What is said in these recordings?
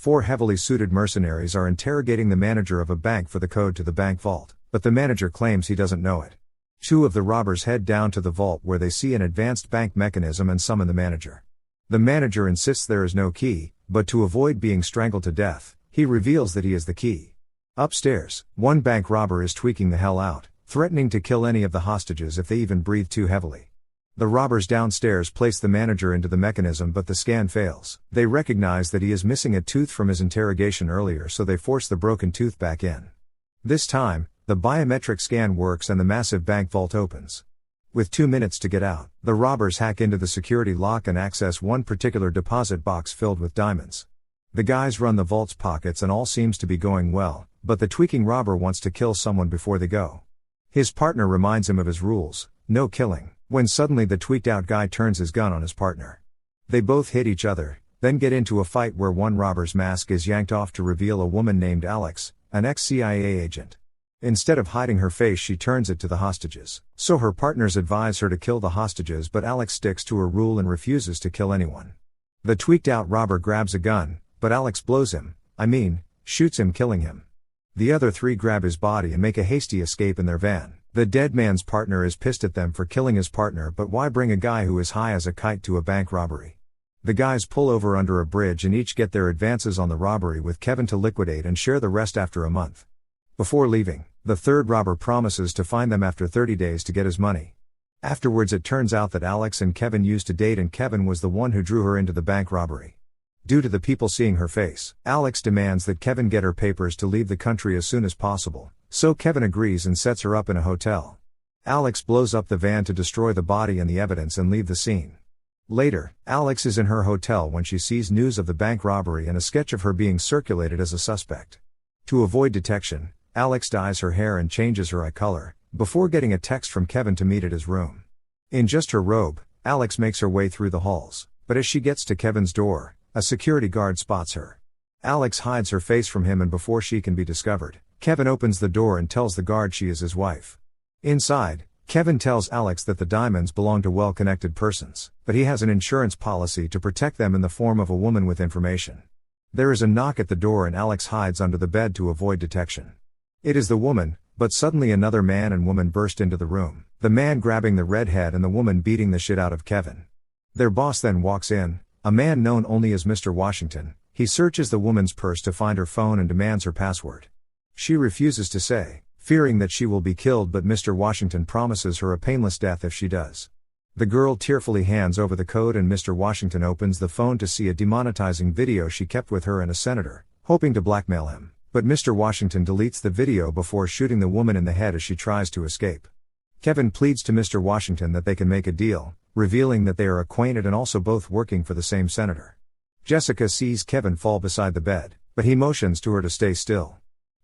4 heavily suited mercenaries are interrogating the manager of a bank for the code to the bank vault, but the manager claims he doesn't know it. 2 of the robbers head down to the vault where they see an advanced bank mechanism and summon the manager. The manager insists there is no key, but to avoid being strangled to death, he reveals that he is the key. Upstairs, 1 bank robber is tweaking the hell out, threatening to kill any of the hostages if they even breathe too heavily. The robbers downstairs place the manager into the mechanism, but the scan fails. They recognize that he is missing a tooth from his interrogation earlier, so they force the broken tooth back in. This time, the biometric scan works and the massive bank vault opens. With 2 minutes to get out, the robbers hack into the security lock and access one particular deposit box filled with diamonds. The guys run the vault's pockets and all seems to be going well, but the tweaking robber wants to kill someone before they go. His partner reminds him of his rules, no killing, when suddenly the tweaked out guy turns his gun on his partner. They both hit each other, then get into a fight where one robber's mask is yanked off to reveal a woman named Alex, an ex-CIA agent. Instead of hiding her face, she turns it to the hostages. So her partners advise her to kill the hostages, but Alex sticks to her rule and refuses to kill anyone. The tweaked out robber grabs a gun, but Alex blows him, shoots him, killing him. The other 3 grab his body and make a hasty escape in their van. The dead man's partner is pissed at them for killing his partner, but why bring a guy who is high as a kite to a bank robbery? The guys pull over under a bridge and each get their advances on the robbery, with Kevin to liquidate and share the rest after a month. Before leaving, the 3rd robber promises to find them after 30 days to get his money. Afterwards, it turns out that Alex and Kevin used to date and Kevin was the one who drew her into the bank robbery. Due to the people seeing her face, Alex demands that Kevin get her papers to leave the country as soon as possible, so Kevin agrees and sets her up in a hotel. Alex blows up the van to destroy the body and the evidence and leave the scene. Later, Alex is in her hotel when she sees news of the bank robbery and a sketch of her being circulated as a suspect. To avoid detection, Alex dyes her hair and changes her eye color, before getting a text from Kevin to meet at his room. In just her robe, Alex makes her way through the halls, but as she gets to Kevin's door, a security guard spots her. Alex hides her face from him, and before she can be discovered, Kevin opens the door and tells the guard she is his wife. Inside, Kevin tells Alex that the diamonds belong to well-connected persons, but he has an insurance policy to protect them in the form of a woman with information. There is a knock at the door and Alex hides under the bed to avoid detection. It is the woman, but suddenly another man and woman burst into the room, the man grabbing the redhead and the woman beating the shit out of Kevin. Their boss then walks in, a man known only as Mr. Washington. He searches the woman's purse to find her phone and demands her password. She refuses to say, fearing that she will be killed, but Mr. Washington promises her a painless death if she does. The girl tearfully hands over the code and Mr. Washington opens the phone to see a demonetizing video she kept with her and a senator, hoping to blackmail him. But Mr. Washington deletes the video before shooting the woman in the head as she tries to escape. Kevin pleads to Mr. Washington that they can make a deal, revealing that they are acquainted and also both working for the same senator. Jessica sees Kevin fall beside the bed, but he motions to her to stay still.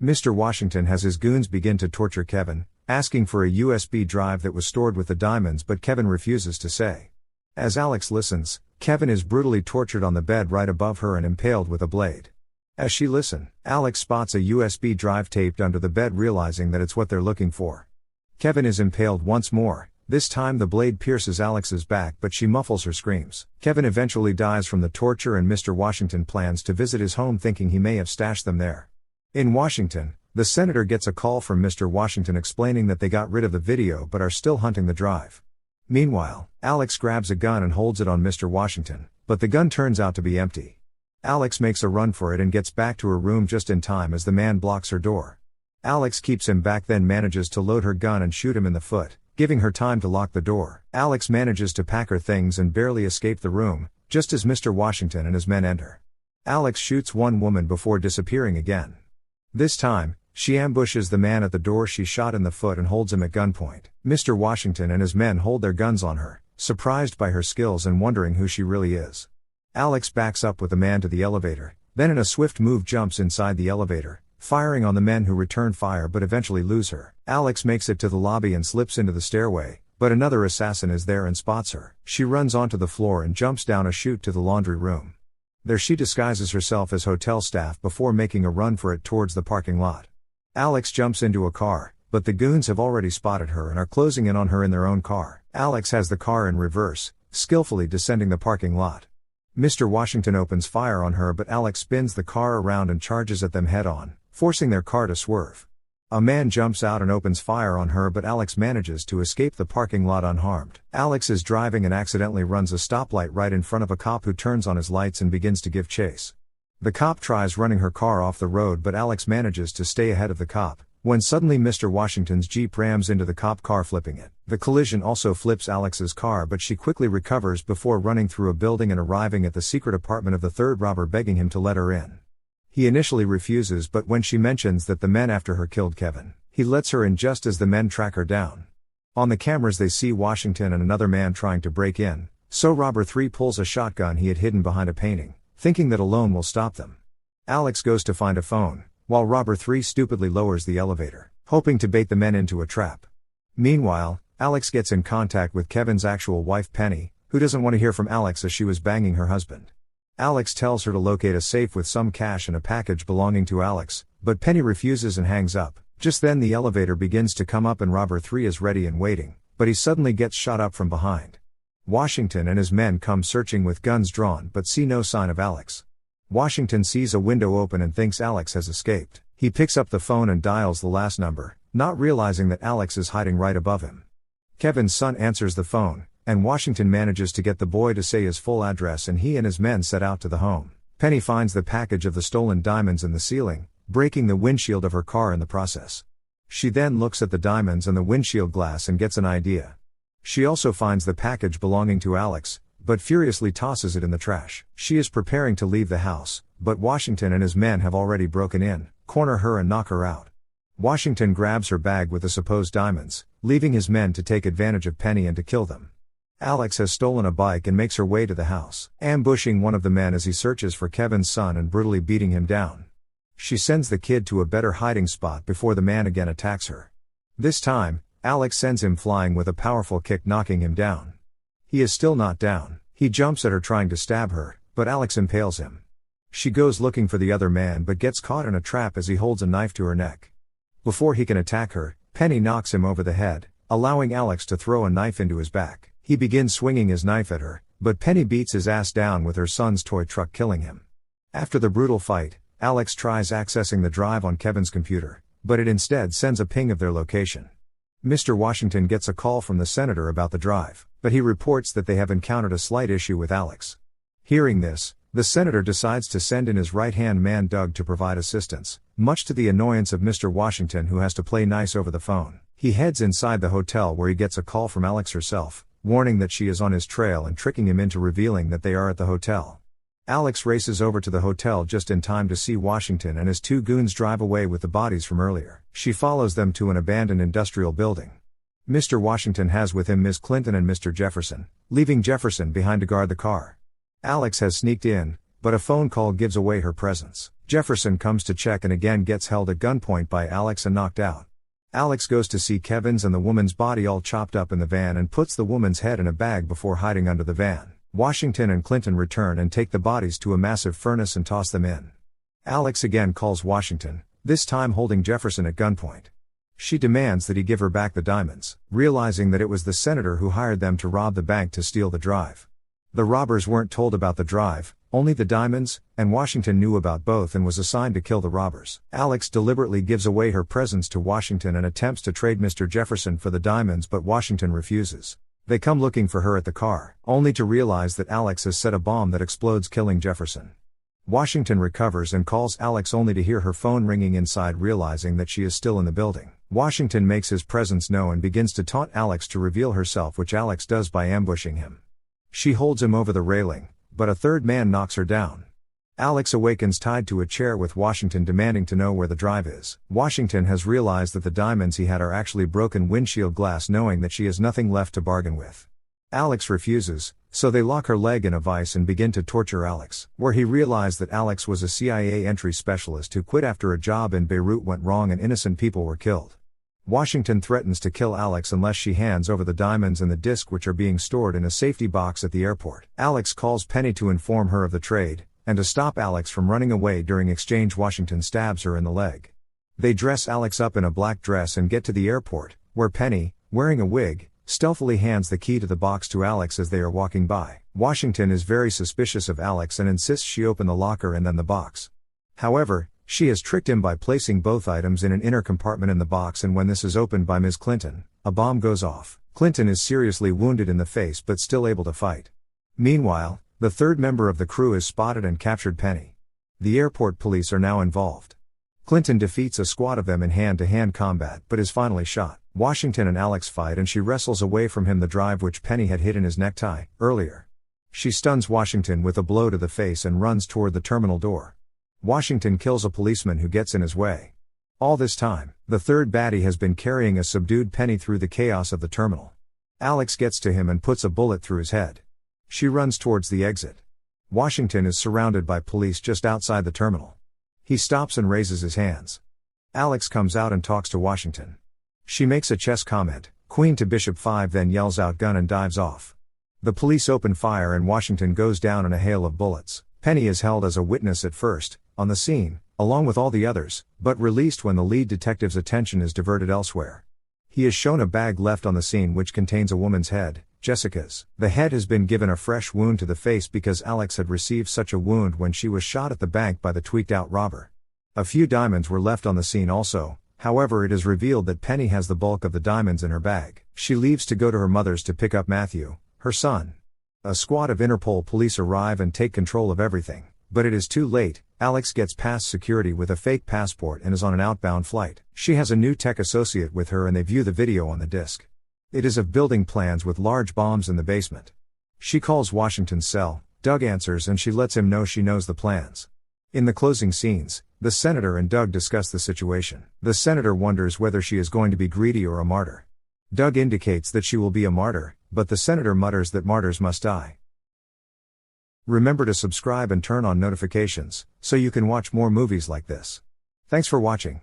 Mr. Washington has his goons begin to torture Kevin, asking for a USB drive that was stored with the diamonds, but Kevin refuses to say. As Alex listens, Kevin is brutally tortured on the bed right above her and impaled with a blade. As she listens, Alex spots a USB drive taped under the bed, realizing that it's what they're looking for. Kevin is impaled once more. This time the blade pierces Alex's back, but she muffles her screams. Kevin eventually dies from the torture and Mr. Washington plans to visit his home, thinking he may have stashed them there. In Washington, the senator gets a call from Mr. Washington explaining that they got rid of the video but are still hunting the drive. Meanwhile, Alex grabs a gun and holds it on Mr. Washington, but the gun turns out to be empty. Alex makes a run for it and gets back to her room just in time as the man blocks her door. Alex keeps him back, then manages to load her gun and shoot him in the foot, giving her time to lock the door. Alex manages to pack her things and barely escape the room, just as Mr. Washington and his men enter. Alex shoots one woman before disappearing again. This time, she ambushes the man at the door she shot in the foot and holds him at gunpoint. Mr. Washington and his men hold their guns on her, surprised by her skills and wondering who she really is. Alex backs up with the man to the elevator, then in a swift move jumps inside the elevator, firing on the men who return fire but eventually lose her. Alex makes it to the lobby and slips into the stairway, but another assassin is there and spots her. She runs onto the floor and jumps down a chute to the laundry room. There she disguises herself as hotel staff before making a run for it towards the parking lot. Alex jumps into a car, but the goons have already spotted her and are closing in on her in their own car. Alex has the car in reverse, skillfully descending the parking lot. Mr. Washington opens fire on her, but Alex spins the car around and charges at them head-on, forcing their car to swerve. A man jumps out and opens fire on her, but Alex manages to escape the parking lot unharmed. Alex is driving and accidentally runs a stoplight right in front of a cop who turns on his lights and begins to give chase. The cop tries running her car off the road, but Alex manages to stay ahead of the cop, when suddenly Mr. Washington's Jeep rams into the cop car, flipping it. The collision also flips Alex's car, but she quickly recovers before running through a building and arriving at the secret apartment of the third robber, begging him to let her in. He initially refuses, but when she mentions that the men after her killed Kevin, he lets her in just as the men track her down. On the cameras they see Washington and another man trying to break in, so robber 3 pulls a shotgun he had hidden behind a painting, thinking that alone will stop them. Alex goes to find a phone, while robber 3 stupidly lowers the elevator, hoping to bait the men into a trap. Meanwhile, Alex gets in contact with Kevin's actual wife Penny, who doesn't want to hear from Alex as she was banging her husband. Alex tells her to locate a safe with some cash and a package belonging to Alex, but Penny refuses and hangs up. Just then the elevator begins to come up and robber 3 is ready and waiting, but he suddenly gets shot up from behind. Washington and his men come searching with guns drawn but see no sign of Alex. Washington sees a window open and thinks Alex has escaped. He picks up the phone and dials the last number, not realizing that Alex is hiding right above him. Kevin's son answers the phone, and Washington manages to get the boy to say his full address, and he and his men set out to the home. Penny finds the package of the stolen diamonds in the ceiling, breaking the windshield of her car in the process. She then looks at the diamonds and the windshield glass and gets an idea. She also finds the package belonging to Alex, but furiously tosses it in the trash. She is preparing to leave the house, but Washington and his men have already broken in, corner her and knock her out. Washington grabs her bag with the supposed diamonds, leaving his men to take advantage of Penny and to kill them. Alex has stolen a bike and makes her way to the house, ambushing one of the men as he searches for Kevin's son and brutally beating him down. She sends the kid to a better hiding spot before the man again attacks her. This time, Alex sends him flying with a powerful kick, knocking him down. He is still not down. He jumps at her trying to stab her, but Alex impales him. She goes looking for the other man but gets caught in a trap as he holds a knife to her neck. Before he can attack her, Penny knocks him over the head, allowing Alex to throw a knife into his back. He begins swinging his knife at her, but Penny beats his ass down with her son's toy truck, killing him. After the brutal fight, Alex tries accessing the drive on Kevin's computer, but it instead sends a ping of their location. Mr. Washington gets a call from the senator about the drive, but he reports that they have encountered a slight issue with Alex. Hearing this, the senator decides to send in his right-hand man Doug to provide assistance, much to the annoyance of Mr. Washington, who has to play nice over the phone. He heads inside the hotel where he gets a call from Alex herself, warning that she is on his trail and tricking him into revealing that they are at the hotel. Alex races over to the hotel just in time to see Washington and his 2 goons drive away with the bodies from earlier. She follows them to an abandoned industrial building. Mr. Washington has with him Ms. Clinton and Mr. Jefferson, leaving Jefferson behind to guard the car. Alex has sneaked in, but a phone call gives away her presence. Jefferson comes to check and again gets held at gunpoint by Alex and knocked out. Alex goes to see Kevin's and the woman's body all chopped up in the van and puts the woman's head in a bag before hiding under the van. Washington and Clinton return and take the bodies to a massive furnace and toss them in. Alex again calls Washington, this time holding Jefferson at gunpoint. She demands that he give her back the diamonds, realizing that it was the senator who hired them to rob the bank to steal the drive. The robbers weren't told about the drive, only the diamonds, and Washington knew about both and was assigned to kill the robbers. Alex deliberately gives away her presence to Washington and attempts to trade Mr. Jefferson for the diamonds, but Washington refuses. They come looking for her at the car, only to realize that Alex has set a bomb that explodes, killing Jefferson. Washington recovers and calls Alex only to hear her phone ringing inside, realizing that she is still in the building. Washington makes his presence known and begins to taunt Alex to reveal herself, which Alex does by ambushing him. She holds him over the railing, but a third man knocks her down. Alex awakens tied to a chair with Washington demanding to know where the drive is. Washington has realized that the diamonds he had are actually broken windshield glass, knowing that she has nothing left to bargain with. Alex refuses, so they lock her leg in a vice and begin to torture Alex, where he realized that Alex was a CIA entry specialist who quit after a job in Beirut went wrong and innocent people were killed. Washington threatens to kill Alex unless she hands over the diamonds and the disc, which are being stored in a safety box at the airport. Alex calls Penny to inform her of the trade, and to stop Alex from running away. During exchange, Washington stabs her in the leg. They dress Alex up in a black dress and get to the airport, where Penny, wearing a wig, stealthily hands the key to the box to Alex as they are walking by. Washington is very suspicious of Alex and insists she open the locker and then the box. However, she has tricked him by placing both items in an inner compartment in the box, and when this is opened by Ms. Clinton, a bomb goes off. Clinton is seriously wounded in the face but still able to fight. Meanwhile, the third member of the crew is spotted and captured, Penny. The airport police are now involved. Clinton defeats a squad of them in hand-to-hand combat but is finally shot. Washington and Alex fight and she wrestles away from him the drive which Penny had hid in his necktie earlier. She stuns Washington with a blow to the face and runs toward the terminal door. Washington kills a policeman who gets in his way. All this time, the third baddie has been carrying a subdued Penny through the chaos of the terminal. Alex gets to him and puts a bullet through his head. She runs towards the exit. Washington is surrounded by police just outside the terminal. He stops and raises his hands. Alex comes out and talks to Washington. She makes a chess comment, Queen to Bishop 5, then yells out gun and dives off. The police open fire and Washington goes down in a hail of bullets. Penny is held as a witness at first, on the scene, along with all the others, but released when the lead detective's attention is diverted elsewhere. He is shown a bag left on the scene which contains a woman's head, Jessica's. The head has been given a fresh wound to the face because Alex had received such a wound when she was shot at the bank by the tweaked-out robber. A few diamonds were left on the scene also, however it is revealed that Penny has the bulk of the diamonds in her bag. She leaves to go to her mother's to pick up Matthew, her son. A squad of Interpol police arrive and take control of everything, but it is too late. Alex gets past security with a fake passport and is on an outbound flight. She has a new tech associate with her and they view the video on the disk. It is of building plans with large bombs in the basement. She calls Washington's cell, Doug answers and she lets him know she knows the plans. In the closing scenes, the senator and Doug discuss the situation. The senator wonders whether she is going to be greedy or a martyr. Doug indicates that she will be a martyr, but the senator mutters that martyrs must die. Remember to subscribe and turn on notifications, so you can watch more movies like this. Thanks for watching.